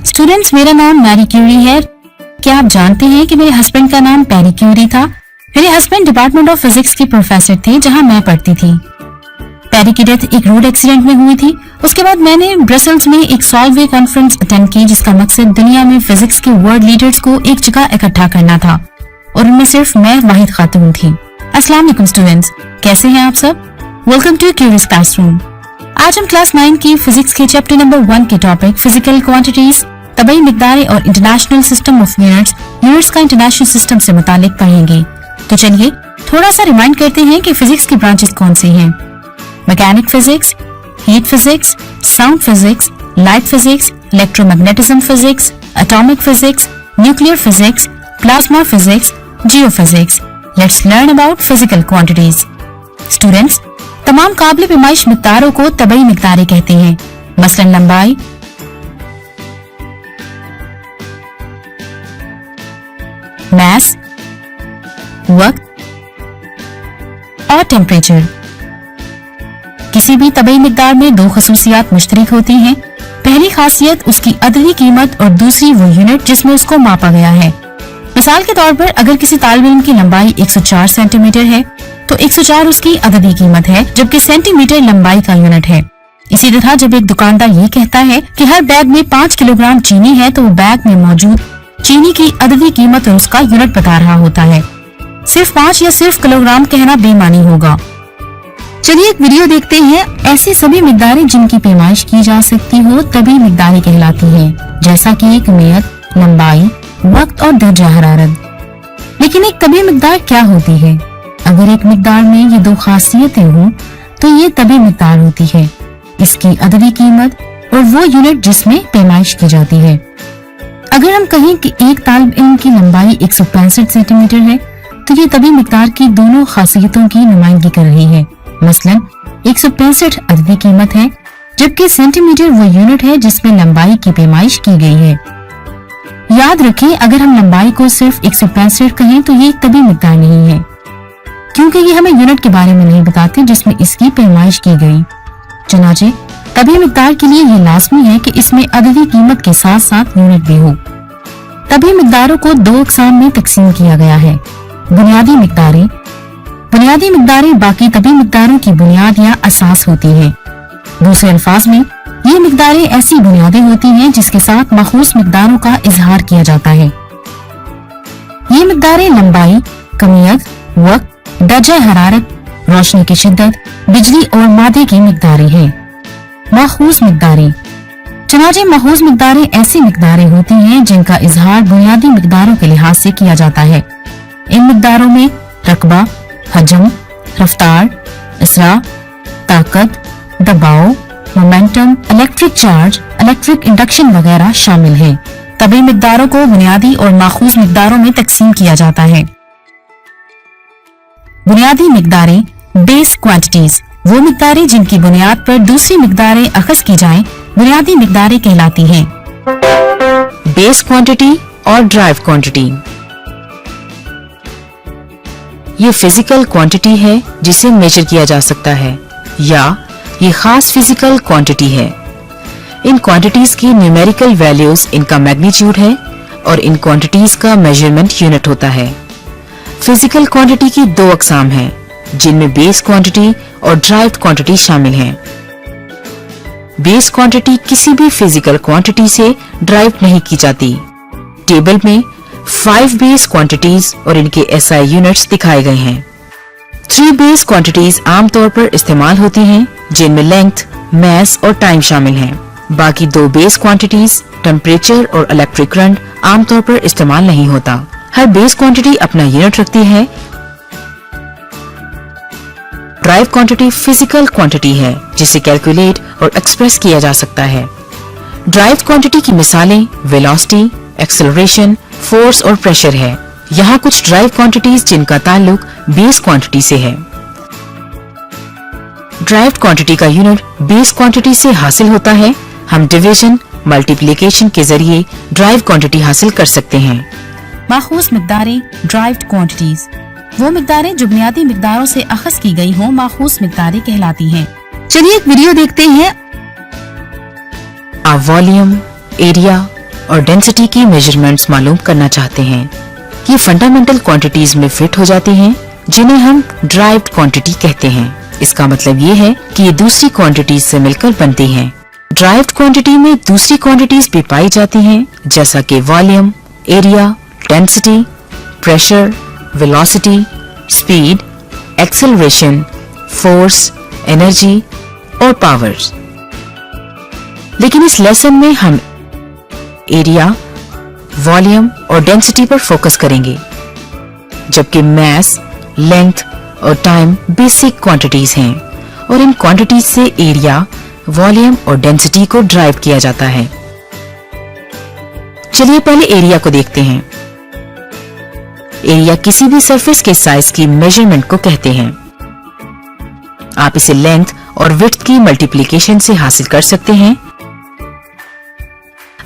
Students, मेरा नाम Marie Curie है। क्या आप जानते हैं कि मेरे हस्बैंड का नाम पेरी क्यूरी था? मेरे हस्बैंड डिपार्टमेंट ऑफ फिजिक्स के प्रोफेसर थे जहां मैं पढ़ती थी। पेरी की डेथ एक रोड एक्सीडेंट में हुई थी। उसके बाद मैंने ब्रसल्स में एक सॉल्वे कॉन्फ्रेंस अटेंड की जिसका मकसद दुनिया में फिजिक्स के वर्ल्ड लीडर्स को एक जगह इकट्ठा करना था और उनमें सिर्फ मैं वाहिद खातून थी। अस्सलाम वालेकुम स्टूडेंट्स, कैसे हैं आप सब? Welcome to curious classroom. आज हम क्लास 9 की फिजिक्स के चैप्टर नंबर 1 के टॉपिक फिजिकल क्वांटिटीज, तबई मिकदारें और इंटरनेशनल सिस्टम ऑफ यूनिट्स का इंटरनेशनल सिस्टम से मुतालिक पढ़ेंगे। तो चलिए थोड़ा सा रिमाइंड करते हैं कि फिजिक्स की ब्रांचेस कौन सी हैं। Mechanic physics, heat physics, sound physics, light physics, electromagnetism physics, atomic physics, nuclear physics, plasma physics, geophysics. Let's learn about physical quantities. Students, तमाम काबिल पैमाइश मिकदारों को तबई मिकदारें कहते हैं। मसलन लंबाई, मास, वक्त और टेम्परेचर। किसी भी तबई मिकदार में दो खसूसियात मुश्तरक होती हैं। पहली खासियत उसकी अददी कीमत और दूसरी वो यूनिट जिसमें उसको मापा गया है। मिसाल के तौर पर अगर किसी तालिब इल्म की लंबाई 104 सेंटीमीटर है तो 104 उसकी अददी कीमत है, जबकि सेंटीमीटर लंबाई का यूनिट है। इसी तरह जब एक दुकानदार ये कहता है कि हर बैग में 5 किलोग्राम चीनी है तो वो बैग में मौजूद चीनी की अददी कीमत और उसका यूनिट बता रहा होता है। सिर्फ 5 या सिर्फ किलोग्राम कहना बेमानी होगा। चलिए एक वीडियो देखते हैं। ऐसी सभी मिकदारें जिनकी पैमाइश की जा सकती हो तभी मिकदारें कहलाती हैं, जैसा कि कमियत, लंबाई, वक्त और दर्जा हरारत। लेकिन एक तबी मिकदार क्या होती है? अगर एक मिकदार में ये दो खासियतें हों तो ये तबी मिकदार होती है, इसकी अददी कीमत और वो यूनिट जिसमें पैमाइश की जाती है। अगर हम कहें कि एक तालिब इल्म की लंबाई 165 सेंटीमीटर है तो ये तबी मिकदार की दोनों खासियतों की नुमाइंदगी कर रही है। मसलन 165 अददी कीमत है, जबकि सेंटीमीटर वो यूनिट है जिसमें लंबाई की पैमाइश की गई है। याद रखें, अगर हम लंबाई को सिर्फ 165 कहें तो ये एक तबी मिकदार नहीं है, क्योंकि ये हमें यूनिट के बारे में नहीं बताते जिसमें इसकी पैमाइश की गई। चुनाचे तबी मिकदार के लिए ये लाजमी है कि इसमें अददी कीमत के साथ साथ यूनिट भी हो। तबी मिकदारों को दो अक़साम में तकसीम किया गया है। बुनियादी मिकदारें। बुनियादी मिकदारें बाकी तबी मिकदारों की बुनियाद या असास होती हैं। दूसरे अल्फाज में ये मिकदारें ऐसी बुनियादें होती हैं जिसके साथ मखसूस मिकदारों का इजहार किया जाता है। ये मिकदारें लंबाई, कमियत, वक्त, दर्जा हरारत, रोशनी की शिद्दत, बिजली और मादे की मिकदारें हैं। मखसूस मिकदारें। चुनाचे मखसूस मिकदारें ऐसी मिकदारें होती हैं जिनका इजहार बुनियादी मिकदारों के लिहाज से किया जाता है। इन मिकदारों में रकबा, हजम, रफ्तार, इसरा, ताकत, दबाव, momentum, electric charge, electric induction वगैरह शामिल हैं। तबी मिकदारों को बुनियादी और माखूस मिकदारों में तकसीम किया जाता है। बुनियादी मिकदारें, बेस क्वांटिटीज। वो मिकदारें जिनकी बुनियाद पर दूसरी मिकदारें अखज़ की जाएं, बुनियादी मिकदारें कहलाती हैं। बेस क्वांटिटी और ड्राइव क्वांटिटी। ये फिजिकल क्वांटिटी है जिसे मेजर किया जा सकता है या ये खास फिजिकल क्वांटिटी है। इन क्वांटिटीज की न्यूमेरिकल वैल्यूज इनका मैग्नीट्यूड है और इन क्वांटिटीज का मेजरमेंट यूनिट होता है। फिजिकल क्वांटिटी की दो अक़साम हैं, जिनमें बेस क्वांटिटी और ड्राइव क्वांटिटी शामिल हैं। बेस क्वांटिटी किसी भी फिजिकल क्वांटिटी से ड्राइव नहीं की जाती। टेबल में 5 बेस क्वांटिटीज और इनके एसआई यूनिट्स दिखाए गए हैं। 3 बेस क्वांटिटीज आमतौर पर इस्तेमाल होती हैं, जिनमें लेंथ, मास और टाइम शामिल हैं। बाकी 2 बेस क्वांटिटीज, टेम्परेचर और इलेक्ट्रिक करंट, आमतौर पर इस्तेमाल नहीं होता। हर बेस क्वांटिटी अपना यूनिट रखती है। ड्राइव क्वांटिटी फिजिकल क्वांटिटी है जिसे कैलकुलेट और एक्सप्रेस किया जा सकता है। ड्राइव क्वांटिटी की मिसालें वेलोसिटी, एक्सेलरेशन, फोर्स और प्रेशर है। यहाँ कुछ ड्राइव क्वांटिटीज जिनका ताल्लुक बेस क्वांटिटी से है। ड्राइव क्वांटिटी का यूनिट बेस क्वांटिटी से हासिल होता है। हम डिवीजन, मल्टीप्लिकेशन के जरिए ड्राइव क्वांटिटी हासिल कर सकते हैं। माखूस मिकदारें, ड्राइव्ड क्वांटिटीज। वो मिकदारें जो बुनियादी मिकदारों से अखज़ की गई हों माखूस मिकदारें कहलाती हैं। चलिए एक वीडियो देखते हैं। A volume, area, और डेंसिटी की मेजरमेंट्स मालूम करना चाहते हैं। ये फंडामेंटल क्वांटिटीज में फिट हो जाती हैं, जिन्हें हम ड्राइव्ड क्वांटिटी कहते हैं। इसका मतलब ये है कि ये दूसरी क्वांटिटीज से मिलकर बनती हैं। ड्राइव्ड क्वांटिटी में दूसरी क्वांटिटीज भी पाई जाती हैं, जैसा कि volume, area, density, pressure, velocity, speed, acceleration, force, energy और पावर। लेकिन इस लेसन में हम एरिया, वॉल्यूम और डेंसिटी पर फोकस करेंगे, जबकि मास, लेंथ और टाइम बेसिक क्वांटिटीज हैं और इन क्वांटिटीज से एरिया, वॉल्यूम और डेंसिटी को ड्राइव किया जाता है। चलिए पहले एरिया को देखते हैं। एरिया किसी भी सरफेस के साइज की मेजरमेंट को कहते हैं। आप इसे लेंथ और विड्थ की मल्टीप्लिकेशन से हासिल कर सकते हैं।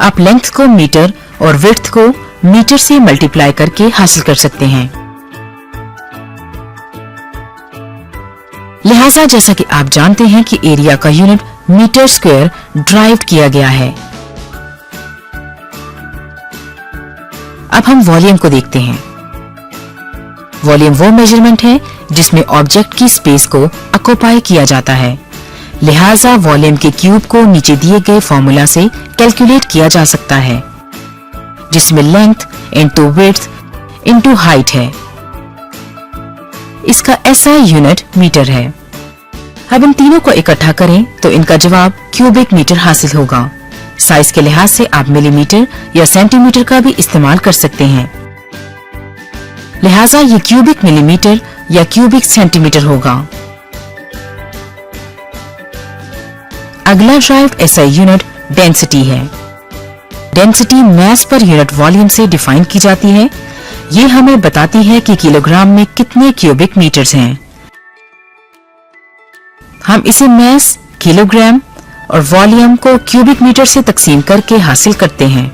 आप लेंथ को मीटर और विड्थ को मीटर से मल्टीप्लाई करके हासिल कर सकते हैं। लिहाजा जैसा कि आप जानते हैं कि एरिया का यूनिट मीटर स्क्वायर ड्राइव किया गया है। अब हम वॉल्यूम को देखते हैं। वॉल्यूम वो मेजरमेंट है जिसमें ऑब्जेक्ट की स्पेस को ऑक्यूपाई किया जाता है। लिहाजा वॉल्यूम के क्यूब को नीचे दिए गए फॉर्मूला से कैलकुलेट किया जा सकता है, जिसमें length into width into height है। इसका एसआई यूनिट मीटर है। अब इन तीनों को इकट्ठा करें तो इनका जवाब क्यूबिक मीटर हासिल होगा। साइज के लिहाज से आप मिलीमीटर या सेंटीमीटर का भी इस्तेमाल कर सकते हैं। लिहाजा ये क्यूबिक मिलीमीटर या क्यूबिक सेंटीमीटर होगा। अगला ड्राइव्ड एसआई यूनिट डेंसिटी है। Density mass per unit volume से डिफाइन की जाती है। ये हमें बताती है कि किलोग्राम में कितने क्यूबिक मीटर्स हैं। हम इसे मास, किलोग्राम और वॉल्यूम को क्यूबिक मीटर से तकसीम करके हासिल करते हैं।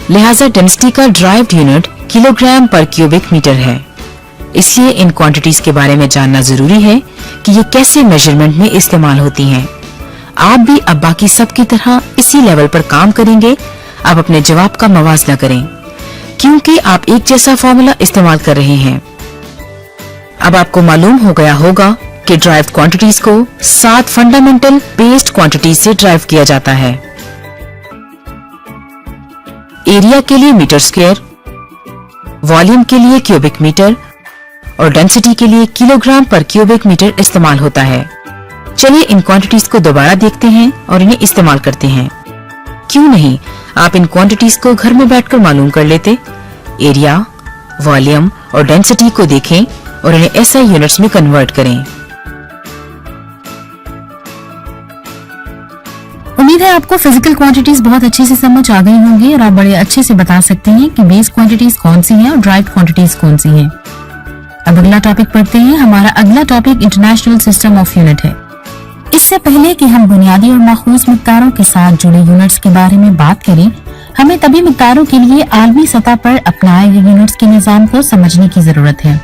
लिहाजा डेंसिटी का ड्राइव्ड यूनिट किलोग्राम पर क्यूबिक मीटर है। इसलिए इन क्वांटिटीज के बारे में जानना जरूरी है कि ये कैसे मेजरमेंट में इस्तेमाल होती हैं। आप भी अब बाकी सब की तरह इसी लेवल पर काम करेंगे। आप अपने जवाब का मवाजना करें, क्योंकि आप एक जैसा फॉर्मूला इस्तेमाल कर रहे हैं। अब आपको मालूम हो गया होगा कि ड्राइव्ड क्वांटिटीज को 7 फंडामेंटल बेस्ड क्वांटिटीज से ड्राइव किया जाता है। एरिया के लिए मीटर स्क्वायर, वॉल्यूम के लिए क्यूबिक मीटर और डेंसिटी के लिए किलोग्राम पर क्यूबिक मीटर इस्तेमाल होता है। चलिए इन क्वांटिटीज को दोबारा देखते हैं और इन्हें इस्तेमाल करते हैं। क्यों नहीं, आप इन क्वांटिटीज को घर में बैठकर मालूम कर लेते। एरिया, वॉल्यूम और डेंसिटी को देखें और इन्हें एसआई यूनिट्स में कन्वर्ट करें। उम्मीद है आपको फिजिकल क्वांटिटीज बहुत अच्छे से समझ आ गई होंगी और आप बड़े अच्छे से बता सकते हैं कि बेस क्वांटिटीज कौन सी हैं और ड्राइव्ड क्वांटिटीज कौन सी हैं। अब अगला टॉपिक पढ़ते हैं। हमारा अगला topic international system of unit है। इससे पहले कि हम बुनियादी और माखूज मिक़दारों के साथ जुड़े यूनिट्स के बारे में बात करें, हमें तभी मिक़दारों के लिए आलमी सतह पर अपनाए गए यूनिट्स के निज़ाम को समझने की जरूरत है।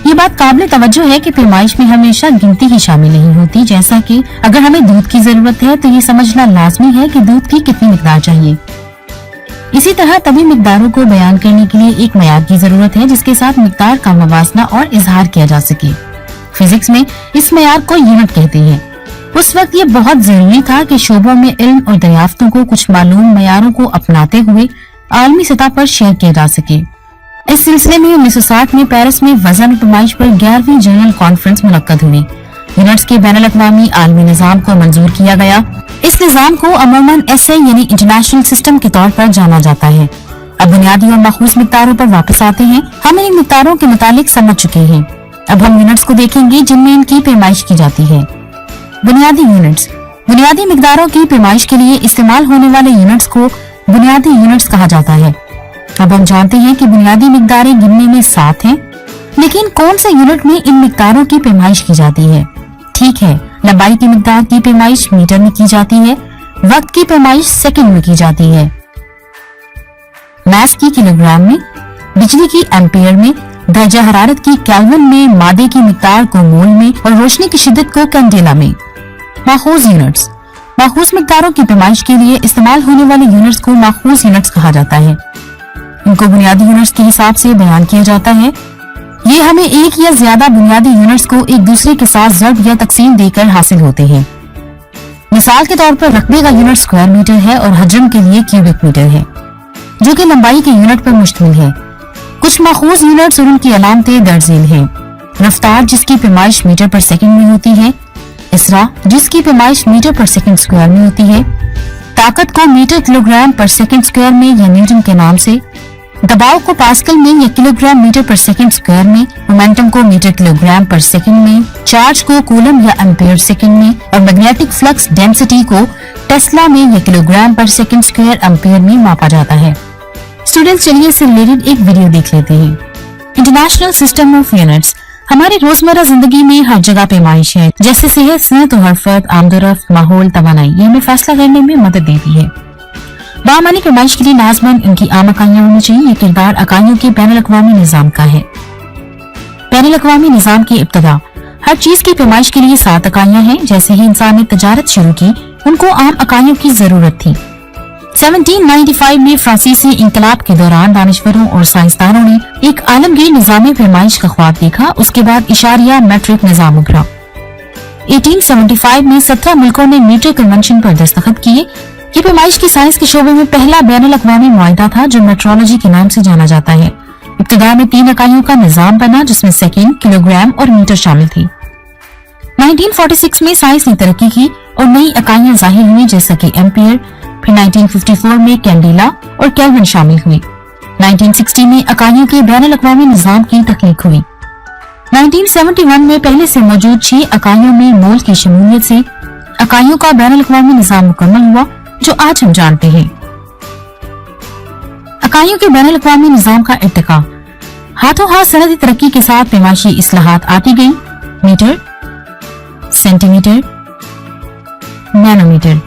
ये बात काबिल तवज्जो है कि पैमाइश में हमेशा गिनती ही शामिल नहीं होती। जैसा कि अगर हमें दूध की जरूरत है तो ये समझना लाजमी है कि दूध की कितनी मिक़दार चाहिए। इसी तरह तभी मिक़दारों को बयान करने के लिए एक मयार की जरूरत है जिसके साथ मिक़दार का मवाजना और इजहार किया जा सके। फिजिक्स में इस मयार को यूनिट कहते हैं। उस वक्त ये बहुत जरूरी था कि शोबों में इल्म और दरियाफ्तों को कुछ मालूम मयारों को अपनाते हुए आलमी सतह पर शेयर किया जा सके। इस सिलसिले में 1960 में पेरिस में वजन और पैमाइश पर 11वीं जनरल कॉन्फ्रेंस मुनक्कद हुई। यूनिट्स के बैनुल-अक़वामी आलमी निज़ाम को मंजूर किया गया। इस निज़ाम को अमूमन एसआई यानी इंटरनेशनल सिस्टम के तौर पर जाना जाता है। अब बुनियादी और माखूज मिक़दारों पर वापस आते हैं। हम इन मिक़दारों के मुतालिक समझ चुके हैं। अब हम यूनिट्स को देखेंगे जिनमें इनकी पैमाइश की जाती है। बुनियादी यूनिट्स, बुनियादी मिक़दारों की पैमाइश के लिए इस्तेमाल होने वाले यूनिट्स को बुनियादी यूनिट्स कहा जाता है। अब हम जानते हैं कि बुनियादी मिक़दारें गिनने में 7 हैं, लेकिन कौन से यूनिट में इन मिक़दारों की पैमाइश की जाती है? ठीक है, लंबाई की मिक़दार की पैमाइश मीटर में की जाती है, वक्त की पैमाइश सेकंड में की जाती है, मास की किलोग्राम में, बिजली की एम्पियर में, दर्जा हरारत की केल्विन में, मादे की मिक़दार को मोल में और रोशनी की शिद्दत को कैंडेला में। माखूज यूनिट्स, माखूज मिकदारों की पैमाइश के लिए इस्तेमाल होने वाले यूनिट्स को माखूज यूनिट्स कहा जाता है। इनको बुनियादी यूनिट्स के हिसाब से बयान किया जाता है। ये हमें एक या ज्यादा बुनियादी यूनिट्स को एक दूसरे के साथ ज़र्ब या तकसीम देकर हासिल होते हैं। मिसाल के तौर पर रकबे का यूनिट स्क्वायर मीटर है और हजम के लिए क्यूबिक मीटर है, जो कि लंबाई के यूनिट पर मुश्तमिल है। कुछ माखूज यूनिट्स और उनकी अलामतें दर्ज हैं। रफ्तार जिसकी पैमाइश मीटर पर सेकंड में होती है, इसरा जिसकी पैमाइश मीटर पर सेकंड स्क्वायर में होती है, ताकत को मीटर किलोग्राम पर सेकंड स्क्वायर में या न्यूटन के नाम से, दबाव को पास्कल में या किलोग्राम मीटर पर सेकंड स्क्वायर में, मोमेंटम को मीटर किलोग्राम पर सेकंड में, चार्ज को कूलम या एम्पेयर सेकंड में और मैग्नेटिक फ्लक्स डेंसिटी को टेस्ला में या किलोग्राम पर सेकंड स्क्वायर एम्पेयर में मापा जाता है। स्टूडेंट्स, चलिए इससे रिलेटेड एक वीडियो देख लेते हैं। इंटरनेशनल सिस्टम ऑफ यूनिट्स हमारी रोजमर्रा जिंदगी में हर जगह पैमाइश है, जैसे सेहत, सनत और हरफत, आमदोरफ्त, माहौल, तवानाई। ये हमें फैसला करने में मदद देती है। बामानी पैमाइश के लिए लाजमन उनकी आम इकाइयां होनी चाहिए। ये किरदार इकाइयों के बैनुल अक़वामी निज़ाम का है। बैनुल अक़वामी निज़ाम की इब्तिदा हर चीज की पैमाइश के लिए 7 इकाइयां हैं। जैसे ही इंसान ने तजारत शुरू की, उनको आम इकाइयों की जरूरत थी। 1795 में फ्रांसीसी इंकलाब के दौरान दानिशवरों और साइंसदानों ने एक आलमगीर निज़ाम पैमाइश का ख्वाब देखा। उसके बाद इशारिया मेट्रिक निज़ाम उभरा। 1875 में 17 मुल्कों ने मीटर कन्वेंशन पर दस्तखत किए। ये पैमाइश की साइंस के शोबे में पहला बैनुल अक़वामी मुआहिदा था, जो मेट्रोलॉजी के नाम से जाना जाता है। इब्तिदा में 3 इकाइयों का निज़ाम बना, जिसमें सेकंड, किलोग्राम और मीटर शामिल थी। 1946 में साइंस ने तरक्की की और नई इकाइयां जाहिर हुई, जैसे कि एम्पियर। फिर 1954 में कैंडिला और केल्विन शामिल हुए। 1960 में इकाइयों के बैनुल अक़वामी निज़ाम की तख्लीक हुई। 1971 में पहले से मौजूद 6 इकाइयों में मोल की शमूलियत से इकाइयों का बैनुल अक़वामी निज़ाम मुकम्मल हुआ, जो आज हम जानते हैं। इकाइयों के बैनुल अक़वामी निज़ाम का इर्तिका हाथों हाथ सनदी तरक्की के साथ पैमाइशी इस्लाहात आती गई। Metre, centimetre, nanometre.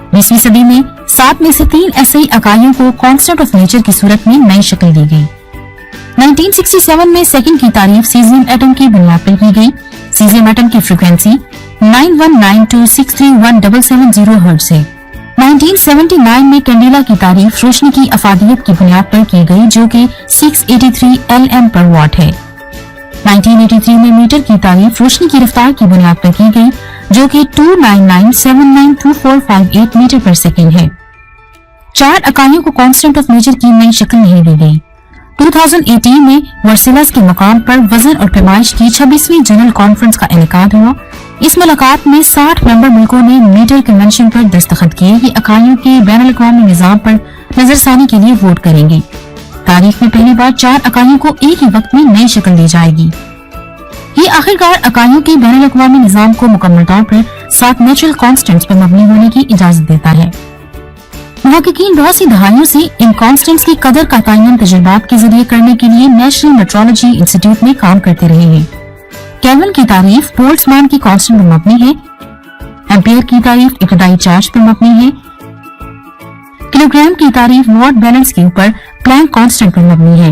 20वीं सदी में 7 में से 3 ऐसे इकाइयों को कांस्टेंट ऑफ नेचर की सूरत में नई शक्ल दी गई। 1967 में सेकंड की तारीफ सीजियम एटम की बुनियाद पर की गई। सीजियम एटम की फ्रीक्वेंसी 9192631770 हर्ट्ज है। 1979 में कैंडिला की तारीफ रोशनी की अफादियत की बुनियाद पर की गई, जो कि 683 LM पर वॉट है। 1983 में मीटर की तारीफ रोशनी की रफ्तार की बुनियाद पर की गई, जो कि 299792458 मीटर पर सेकंड है। 4 इकाइयों को कांस्टेंट ऑफ नेचर की नई शक्ल नहीं दी गई। 2018 में वर्सेलस के मकाम पर वजन और पैमाइश की 26वीं जनरल कॉन्फ्रेंस का इनेकाद हुआ। इस मुलाकात में 60 मेंबर मुल्कों ने मीटर कन्वेंशन पर दस्तखत किए। ये इकाइयों के बैनुल अक़वामी निज़ाम पर नजरसानी के लिए वोट करेंगे। तारीख में पहली बार 4 इकाइयों को एक ही वक्त में नई शक्ल दी जाएगी। ये आखिरकार इकाइयों के बैनुल अक़वामी निज़ाम को मुकम्मल तौर पर 7 नेचुरल कांस्टेंट्स पर मबनी होने की इजाजत देता है। मुहक्किकीन बहुत सी दहाइयों से इन कांस्टेंट्स की कदर का तयन तजुर्बात के जरिए करने के लिए नेशनल मेट्रोलॉजी इंस्टीट्यूट में काम करते रहे हैं। केल्विन की तारीफ बोल्ट्जमान की कांस्टेंट पर मबनी है। एम्पियर की तारीफ इब्तिदाई चार्ज पर मबनी है। किलोग्राम की तारीफ वॉट बैलेंस के ऊपर प्लैंक कांस्टेंट पर मबनी है।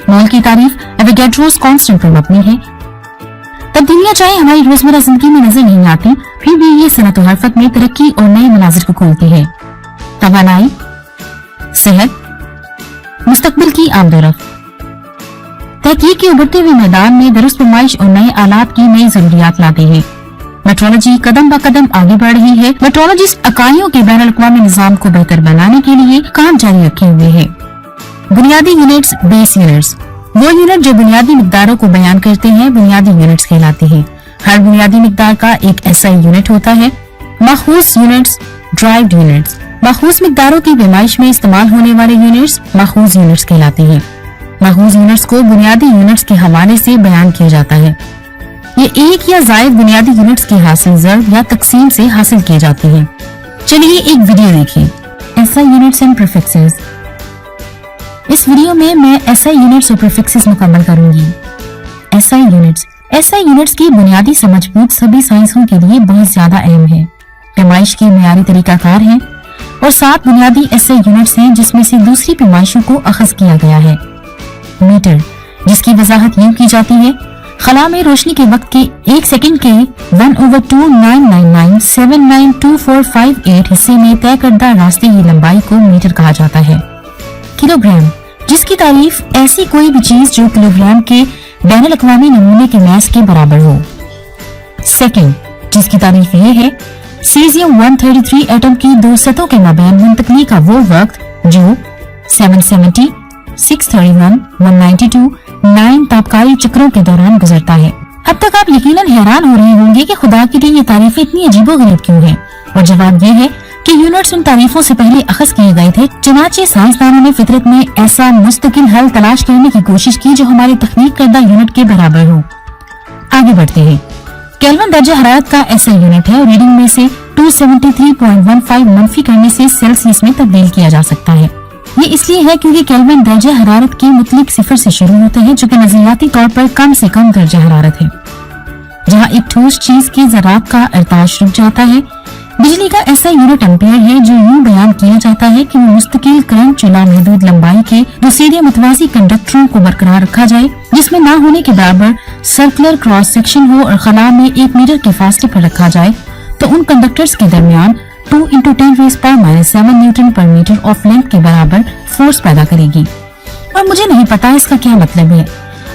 मोल की तारीफ एवोगैड्रोस कांस्टेंट पर मबनी है। तब्दीलियां चाहे हमारी रोजमर्रा जिंदगी में नजर नहीं आती, फिर भी ये सनत और हरफत में तरक्की और नए मनाजिर को खोलती है। तवानाई, सेहत, मुस्तकबिल की आमदोरफ्त। तहकीक के उभरते हुए मैदान में दुरुस्त पैमाइश और नए आलात की नई जरूरियात लाते हैं। मेट्रोलॉजी कदम ब कदम आगे बढ़ रही है। मेट्रोलॉजिस्ट इकाइयों के बैनुल अक़वामी निज़ाम को बेहतर बनाने के लिए काम जारी रखे हुए हैं। बुनियादी यूनिट्स, बेस यूनिट्स, वो यूनिट जो बुनियादी मिकदारों को बयान करते हैं, बुनियादी यूनिट्स कहलाते हैं। हर बुनियादी मिकदार का एक ऐसा यूनिट होता है। माखूज यूनिट्स, ड्राइव्ड यूनिट्स, माखूज मिकदारों की पैमाइश में इस्तेमाल होने वाले यूनिट्स माखूज यूनिट्स कहलाते हैं। माखूज यूनिट्स को बुनियादी यूनिट्स के हवाले से बयान किया जाता है। ये एक या जायद बुनियादी यूनिट्स की हासिल ज़र्ब या तकसीम से हासिल किए जाते हैं। चलिए एक वीडियो देखें। ऐसा यूनिट्स एंड प्रीफिक्सेस। इस वीडियो में मैं ऐसा यूनिट्स और प्रीफिक्सेस मुकम्मल करूंगी। ऐसा यूनिट्स की बुनियादी समझबूझ सभी साइंसों के लिए बहुत ज्यादा अहम है। पैमाइश की मियारी तरीकाकार है और 7 बुनियादी ऐसे यूनिट्स हैं जिसमें से दूसरी पैमाइशों को अखज़ किया गया है। मीटर, जिसकी वजाहत यूं की जाती है, खला में रोशनी के वक्त के 1 सेकंड के 1/2999792458 हिस्से में तय करदा रास्ते की लंबाई को मीटर कहा जाता है। किलोग्राम, जिसकी तारीफ ऐसी कोई भी चीज जो किलोग्राम के बैनुल अक़वामी नमूने के मैस के बराबर हो। सेकंड, जिसकी तारीफ ये है सीजियम 133 एटम की दो सतहों के माबैन मुंतकली का वो वक्त जो 770, 631, 192, 9 ताबकारी चक्रों के दौरान गुजरता है। अब तक आप यकीनन हैरान हो रहे होंगे कि खुदा के लिए ये तारीफें इतनी अजीबोगरीब क्यों हैं, और जवाब ये है कि यूनिट्स उन तारीफों से पहले अखज़ किए गए थे। चुनांचे साइंसदानों ने फितरत में ऐसा मुस्तकिल हल तलाश करने की कोशिश की जो हमारे तख्नीक करदा यूनिट के बराबर हो। आगे बढ़ते हैं। केल्विन दर्जा हरारत का ऐसा यूनिट है और रीडिंग में से 273.15 मनफी करने से सेल्सियस में तब्दील किया जा सकता है। ये इसलिए है क्योंकि केल्विन दर्जा हरारत की मुतलिक सिफर से शुरू होता है, जो कि नजरियाती तौर पर कम से कम दर्जा हरारत है। जहाँ एक ठोस चीज के ज़रात का इरताश रुक जाता है। बिजली का ऐसा यूनिट एम्पियर है जो यूं बयान किया जाता है कि वो मुस्तकिल करंट चुला महदूद लंबाई के दो सीधे मुतवाज़ी कंडक्टरों को बरकरार रखा जाए, जिसमें ना होने के बराबर सर्कुलर क्रॉस सेक्शन हो और खला में 1 मीटर के फासले पर रखा जाए, तो उन कंडक्टर्स के दरमियान 2 × 10⁻⁷ न्यूटन पर मीटर ऑफ लेंथ के बराबर फोर्स पैदा करेगी। और मुझे नहीं पता इसका क्या मतलब है।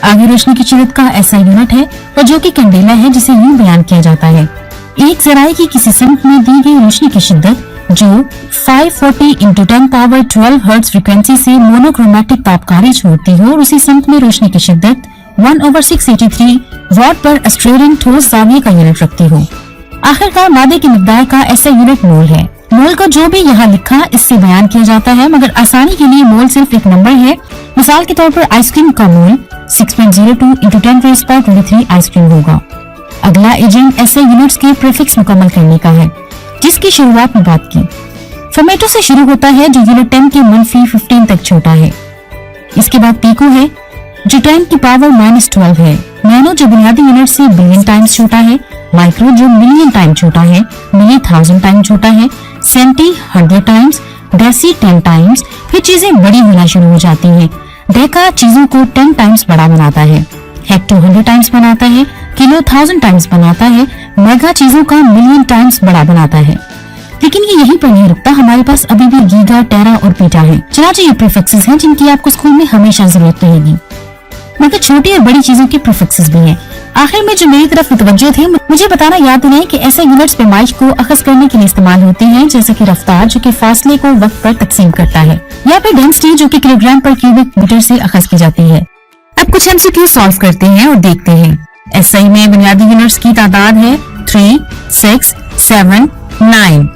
आगे रोशनी की शिद्दत का ऐसा यूनिट है और जो कि कैंडेला है, जिसे यूं बयान किया जाता है एक जराए की किसी सिमत में दी गई रोशनी की शिद्दत जो 540 × 10⁻12 हर्ट्ज फ्रीक्वेंसी से मोनोक्रोमैटिक तापकारी छोड़ती हो, और उसी सिमत में रोशनी की शिद्दत 1/683 वॉट पर ऑस्ट्रेलियन ठोस जाविये का यूनिट रखती हो। आखिरकार मादे की मिकदार का ऐसा यूनिट मोल है। मोल को जो भी यहाँ लिखा इससे बयान किया जाता है, मगर आसानी के लिए मोल सिर्फ एक नंबर है। मिसाल के तौर पर आइसक्रीम का मोल 6.02 × 10⁻23 आइसक्रीम होगा। अगला एजेंट ऐसे यूनिट्स के प्रीफिक्स मुकम्मल करने का है, जिसकी शुरुआत में बात की। फर्मेटो से शुरू होता है जो यूनिट 10 के -15 तक छोटा है। इसके बाद पीको है जो 10 की पावर -12 है। नैनो जो बुनियादी यूनिट से बिलियन टाइम्स छोटा है। माइक्रो जो मिलियन टाइम छोटा है। मिली 1000 टाइम छोटा है। Centi 100 times. Deci 10 times. फिर चीजें बड़ी होना शुरू हो जाती हैं। डेका चीजों को 10 टाइम्स बड़ा बनाता है। हेक्टो 100 टाइम्स बनाता है। किलो 1000 टाइम्स बनाता है। मेगा चीजों का मिलियन टाइम्स बड़ा बनाता है। लेकिन ये यहीं पर नहीं रुकता, हमारे पास अभी भी गीगा, टेरा और पीटा है। चनाचे ये प्रीफिक्सेस हैं जिनकी आपको स्कूल में हमेशा जरूरत रहेगी, मगर छोटी और बड़ी चीजों के प्रीफिक्सेस भी हैं। आखिर में जो मेरी तरफ मुतवज्जो थे, मुझे बताना याद दिलाएं कि ऐसे यूनिट्स पैमाइश को अखज़ करने के लिए इस्तेमाल होते हैं, जैसे कि रफ्तार जो कि फासले को वक्त पर तकसीम करता है, या फिर डेंसिटी जो कि किलोग्राम पर क्यूबिक मीटर से अखज़ की जाती है। अब कुछ MCQ सॉल्व करते हैं और देखते हैं। SI में बुनियादी यूनिट्स की तादाद है 3, 6, 7, 9।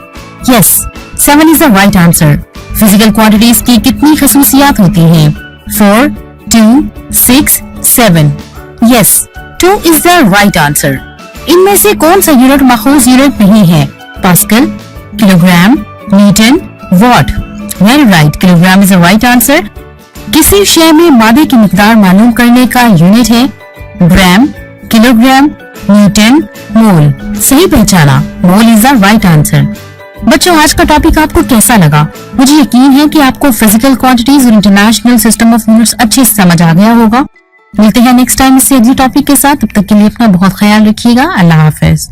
Yes, 7 is the right answer. Physical quantities की कितनी खसूसियात होती हैं? 4, 2, 6, 7। Yes, 2 is the right answer. इनमें से कौन सा यूनिट मखूज यूनिट नहीं है? Pascal, kilogram, Newton, what. Very right, kilogram is the right answer. किसी शय में मादे की मिकदार मालूम करने का यूनिट है ग्राम, किलोग्राम, न्यूटन, मोल। सही पहचाना, mole is the right answer. बच्चों, आज का टॉपिक आपको कैसा लगा? मुझे यकीन है कि आपको फिजिकल क्वांटिटीज और इंटरनेशनल सिस्टम ऑफ यूनिट्स अच्छे से समझ आ गया होगा। मिलते हैं नेक्स्ट टाइम इससे अगली टॉपिक के साथ। तब तक के लिए अपना बहुत ख्याल रखिएगा। अल्लाह हाफिज।